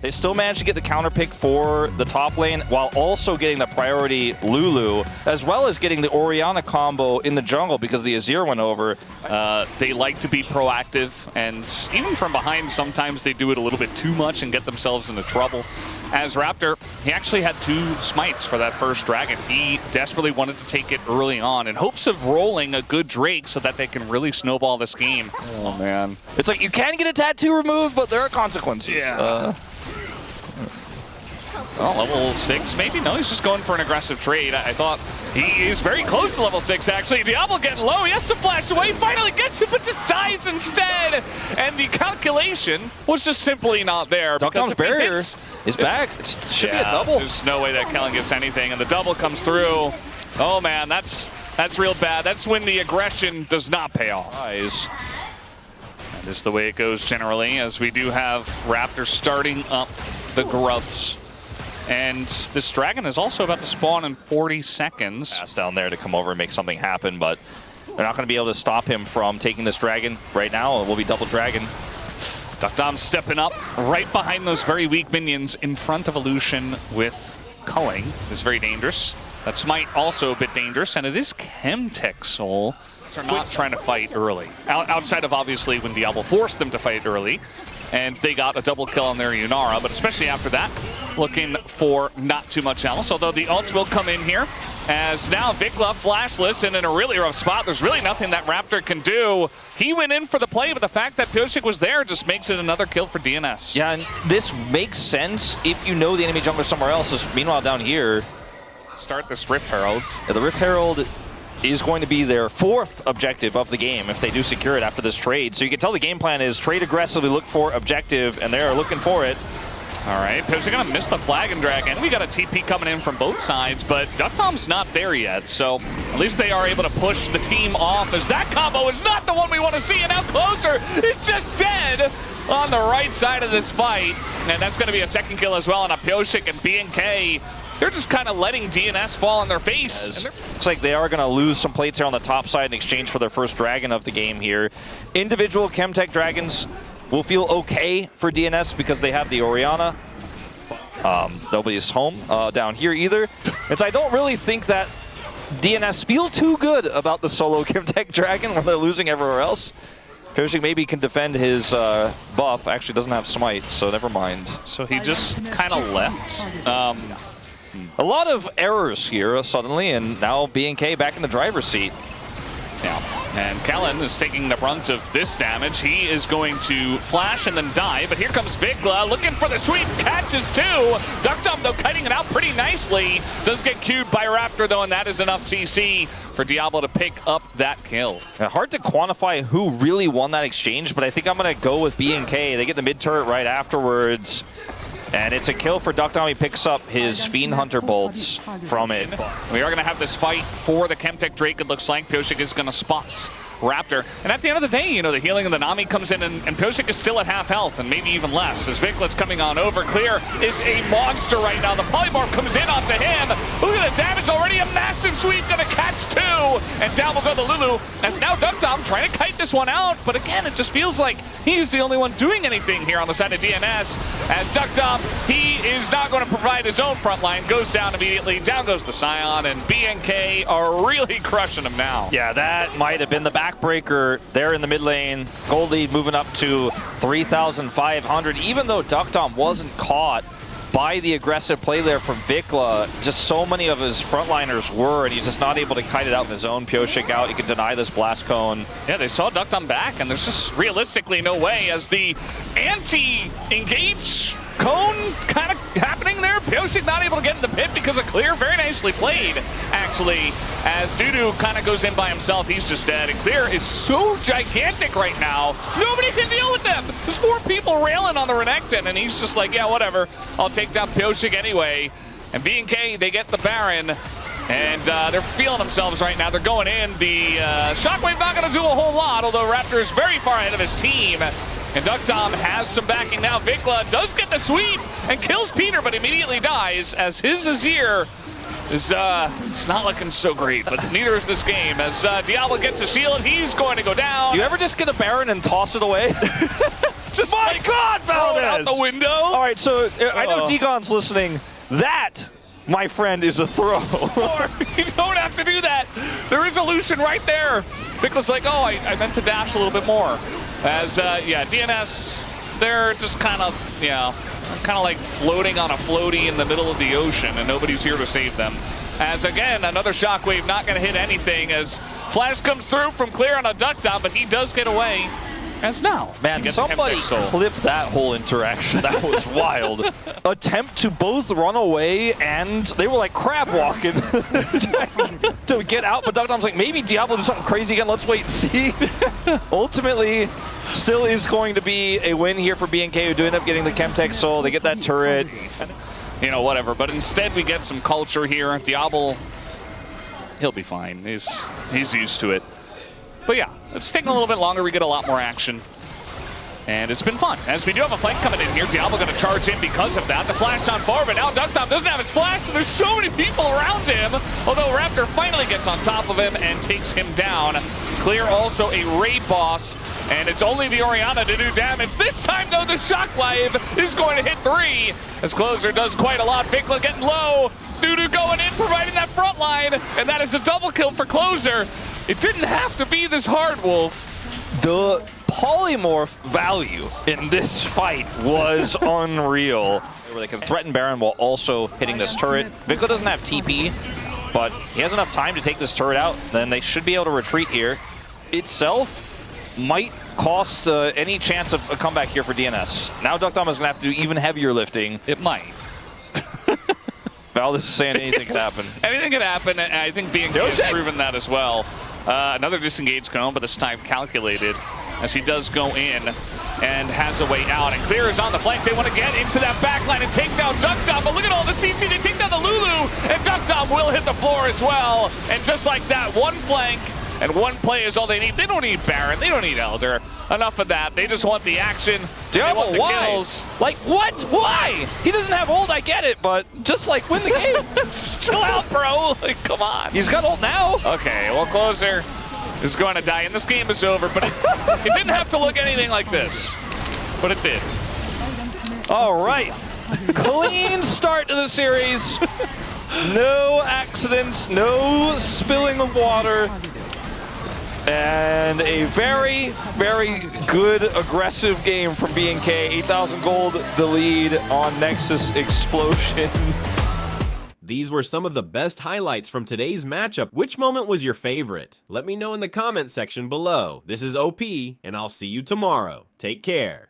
They still managed to get the counter pick for the top lane while also getting the priority Lulu, as well as getting the Orianna combo in the jungle because the Azir went over. They like to be proactive, and even from behind, sometimes they do it a little bit too much and get themselves into trouble. As Raptor, he actually had 2 smites for that first dragon. He desperately wanted to take it early on in hopes of rolling a good Drake so that they can really snowball this game. Oh, man. It's like you can get a tattoo removed, but there are consequences. Yeah. Oh, level 6 maybe? No, he's just going for an aggressive trade. I thought he is very close to level 6, actually. Diablo getting low. He has to flash away. Finally gets it, but just dies instead. And the calculation was just simply not there. Duckdom's barrier is back. It should be a double. There's no way that Kellen gets anything, and the double comes through. Oh, man, that's real bad. That's when the aggression does not pay off. That is the way it goes generally, as we do have Raptor starting up the grubs. And this dragon is also about to spawn in 40 seconds. Pass down there to come over and make something happen, but they're not going to be able to stop him from taking this dragon right now. It will be double dragon. Duckdom stepping up right behind those very weak minions in front of Illusion with culling. Is very dangerous. That smite also a bit dangerous, and it is Chemtech Soul. They're not trying to fight early. Outside of obviously when Diablo forced them to fight early. And they got a double kill on their Yunara, but especially after that, looking for not too much else. Although the ult will come in here, as now Vikla flashless and in a really rough spot. There's really nothing that Raptor can do. He went in for the play, but the fact that pyosik was there just makes it another kill for DNS. Yeah, and this makes sense if you know the enemy jungler somewhere else. Meanwhile, down here, start this Rift Herald. Yeah, the Rift Herald is going to be their 4th objective of the game if they do secure it after this trade. So you can tell the game plan is trade aggressively, look for objective, and they are looking for it. All right, pyosik gonna miss the flag and dragon. We got a TP coming in from both sides, but Duckdom's not there yet. So at least they are able to push the team off, as that combo is not the one we want to see. And now Closer is just dead on the right side of this fight. And that's gonna be a 2nd kill as well on a pyosik and BNK. They're just kind of letting DNS fall on their face. Looks like they are going to lose some plates here on the top side in exchange for their first dragon of the game here. Individual Chemtech dragons will feel okay for DNS because they have the Orianna. Nobody's home down here either. And so I don't really think that DNS feel too good about the solo Chemtech dragon when they're losing everywhere else. pyosik maybe can defend his buff. Actually doesn't have smite, so never mind. So he just kind of left. A lot of errors here suddenly, and now BNK back in the driver's seat. Yeah, and Kellen is taking the brunt of this damage. He is going to flash and then die, but here comes Vikla looking for the sweep, catches 2. Duckdom, though, kiting it out pretty nicely. Does get queued by Raptor, though, and that is enough CC for Diablo to pick up that kill. Hard to quantify who really won that exchange, but I think I'm going to go with BNK. They get the mid turret right afterwards. And it's a kill for Duckdom. He picks up his Fiend Hunter bolts from it. We are going to have this fight for the Chemtech Drake. It looks like pyosik is going to spot Raptor. And at the end of the day, you know, the healing of the Nami comes in, and pyosik is still at half health, and maybe even less. As Vikla's coming on over. Clear is a monster right now. The polymorph comes in onto him. Look at the damage already. A massive sweep, going to catch 2. And down will go the Lulu. As now Duckdom trying to kite this one out. But again, it just feels like he's the only one doing anything here on the side of DNS. As Duckdom, he is not going to provide his own front line. Goes down immediately. Down goes the Scion, and BNK are really crushing him now. Yeah, that might have been the backbreaker there in the mid lane. Gold lead moving up to 3,500. Even though Duckdom wasn't caught by the aggressive play there from Vikla, just so many of his frontliners were, and he's just not able to kite it out in his own. pyosik out, he can deny this blast cone. Yeah, they saw Duckdom back, and there's just realistically no way, as the anti-engage cone kind of happening there. pyosik not able to get in the pit because of Clear. Very nicely played, actually, as Dudu kind of goes in by himself. He's just dead, and Clear is so gigantic right now. Nobody can deal with them. There's 4 people railing on the Renekton, and he's just like, yeah, whatever. I'll take down pyosik anyway. And BNK, they get the Baron. And they're feeling themselves right now. They're going in. The Shockwave not going to do a whole lot, although Raptor is very far ahead of his team. And Duckdom has some backing now. Vikla does get the sweep and kills Peter, but immediately dies, as his Azir is it's not looking so great, but neither is this game. As Diablo gets a shield, he's going to go down. Do you ever just get a Baron and toss it away? Just My like God, throw it out Valdez! the window. All right, so I know Oh. Degon's listening. That, my friend, is a throw. Or you don't have to do that. There is a Lucian right there. Nicholas like, oh, I meant to dash a little bit more. As, yeah, DNS, they're just kind of, kind of like floating on a floaty in the middle of the ocean, and nobody's here to save them. As, again, another shockwave not going to hit anything as Flash comes through from Clear on a duck down, but he does get away. As now, Man, somebody clipped that whole interaction. That was wild. Attempt to both run away, and they were like crab walking to get out. But Duck Dom's like, maybe Diablo does something crazy again. Let's wait and see. Ultimately, still is going to be a win here for BNK, who do end up getting the Chemtech Soul. They get that turret. You know, whatever. But instead, we get some culture here. Diablo, he'll be fine. He's used to it. But yeah, it's taking a little bit longer. We get a lot more action. And it's been fun. As we do have a flank coming in here, Diablo going to charge in because of that. The flash on forward, but now Duckdom doesn't have his flash, and there's so many people around him. Although Raptor finally gets on top of him and takes him down. Clear also a raid boss, and it's only the Orianna to do damage. This time, though, the Shockwave is going to hit 3. As Closer does quite a lot. Vikla getting low. Dudu going in, providing that front line, and that is a double kill for Closer. It didn't have to be this hard, Wolf. The polymorph value in this fight was unreal. Where they can threaten Baron while also hitting this turret. Vikla doesn't have TP, but he has enough time to take this turret out. Then they should be able to retreat here. Itself might cost any chance of a comeback here for DNS. Now Duck Dom is going to have to do even heavier lifting. It might. Valdez is saying anything could happen. Anything could happen, and I think BNK has proven that as well. Another disengaged Cone, but this time calculated, as he does go in and has a way out. And Clear is on the flank. They want to get into that backline and take down Duck Dom, but look at all the CC. They take down the Lulu, and Duck Dom will hit the floor as well. And just like that, one flank and one play is all they need. They don't need Baron. They don't need Elder. Enough of that. They just want the action. Diablo, they want the why? kills. Like, what? Why? He doesn't have ult, I get it, but just, like, win the game. Chill out, bro. Like, come on. He's got ult now. Okay, well, Closer is going to die, and this game is over, but it didn't have to look anything like this. But it did. All right. Clean start to the series. No accidents, no spilling of water. And a very, very good aggressive game from BNK. 8,000 gold, the lead on Nexus Explosion. These were some of the best highlights from today's matchup. Which moment was your favorite? Let me know in the comment section below. This is OP, and I'll see you tomorrow. Take care.